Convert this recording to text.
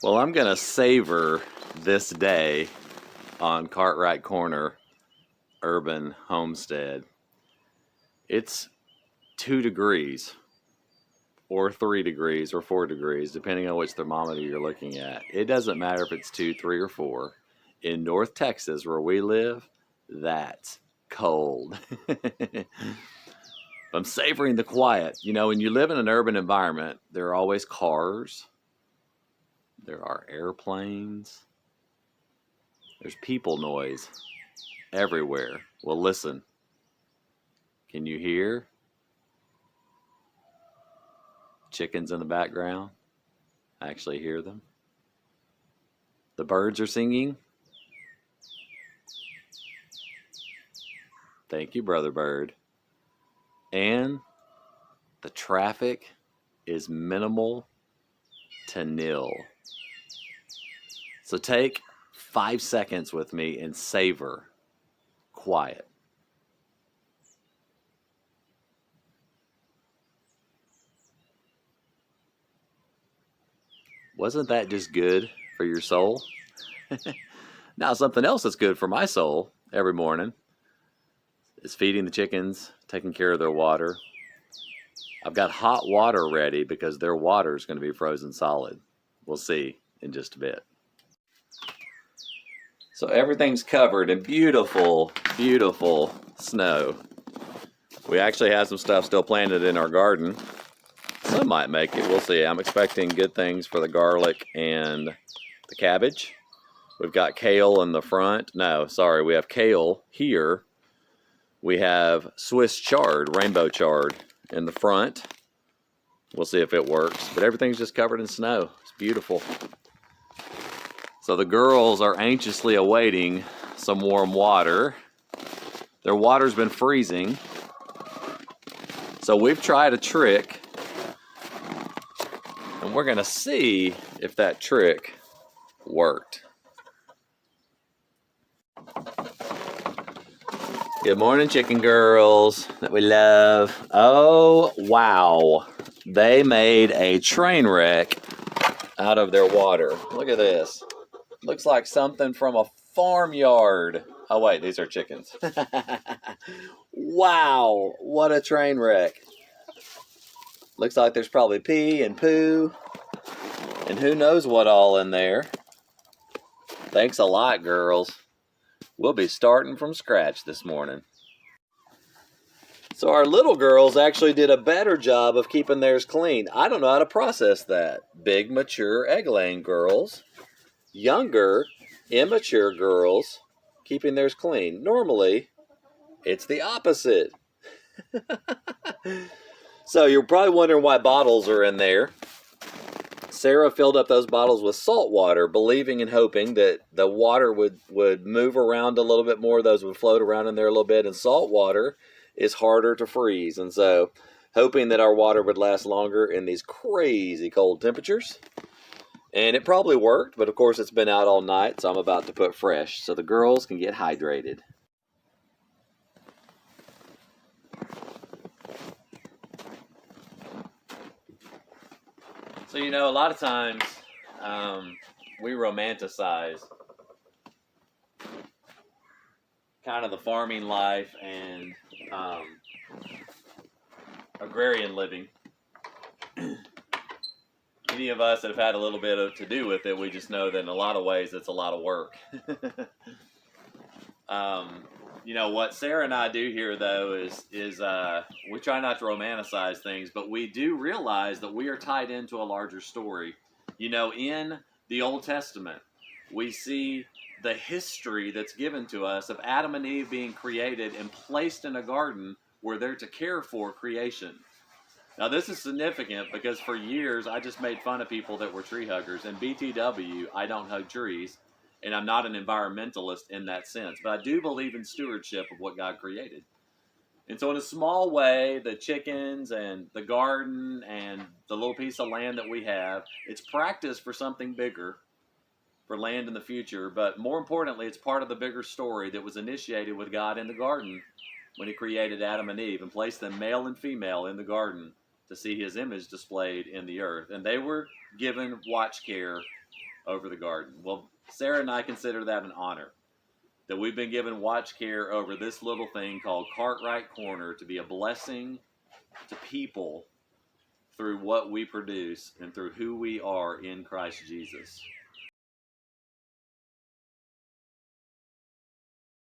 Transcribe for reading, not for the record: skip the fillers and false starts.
Well, I'm going to savor this day on Cartwright Corner Urban Homestead. It's 2 degrees or 3 degrees or 4 degrees, depending on which thermometer you're looking at. It doesn't matter if it's 2, 3, or 4. In North Texas, where we live, that's cold. I'm savoring the quiet. You know, when you live in an urban environment, there are always cars, there are airplanes, there's people noise everywhere. Well, listen, can you hear chickens in the background? I actually hear them. The birds are singing. Thank you, Brother Bird. And the traffic is minimal to nil. So take 5 seconds with me and savor quiet. Wasn't that just good for your soul? Now, something else that's good for my soul every morning is feeding the chickens, taking care of their water. I've got hot water ready because their water is going to be frozen solid. We'll see in just a bit. So everything's covered in beautiful, beautiful snow. We actually have some stuff still planted in our garden. Some might make it, we'll see. I'm expecting good things for the garlic and the cabbage. We've got kale in the front. No, sorry, we have kale here. We have Swiss chard, rainbow chard in the front. We'll see if it works, but everything's just covered in snow. It's beautiful. So the girls are anxiously awaiting some warm water. Their water's been freezing. So we've tried a trick, and we're gonna see if that trick worked. Good morning, chicken girls that we love. Oh, wow. They made a train wreck out of their water. Look at this. Looks like something from a farmyard. Oh, wait, these are chickens. Wow, what a train wreck. Looks like there's probably pee and poo and who knows what all in there. Thanks a lot, girls. We'll be starting from scratch this morning. So our little girls actually did a better job of keeping theirs clean. I don't know how to process that. Big, mature egg-laying girls, younger, immature girls keeping theirs clean. Normally, it's the opposite. So you're probably wondering why bottles are in there. Sarah filled up those bottles with salt water, believing and hoping that the water would move around a little bit more. Those would float around in there a little bit. And salt water is harder to freeze. And so hoping that our water would last longer in these crazy cold temperatures. And it probably worked, but of course it's been out all night, so I'm about to put fresh so the girls can get hydrated. So, you know, a lot of times we romanticize kind of the farming life and agrarian living. Any of us that have had a little bit to do with it, we just know that in a lot of ways it's a lot of work. You know, what Sarah and I do here, though, is we try not to romanticize things, but we do realize that we are tied into a larger story. You know, in the Old Testament, we see the history that's given to us of Adam and Eve being created and placed in a garden where they're to care for creation. Now, this is significant because for years I just made fun of people that were tree huggers. And BTW, I don't hug trees. And I'm not an environmentalist in that sense, but I do believe in stewardship of what God created. And so in a small way, the chickens and the garden and the little piece of land that we have, it's practice for something bigger, for land in the future. But more importantly, it's part of the bigger story that was initiated with God in the garden when he created Adam and Eve and placed them male and female in the garden to see his image displayed in the earth. And they were given watch care over the garden. Well, Sarah and I consider that an honor, that we've been given watch care over this little thing called Cartwright Corner to be a blessing to people through what we produce and through who we are in Christ Jesus.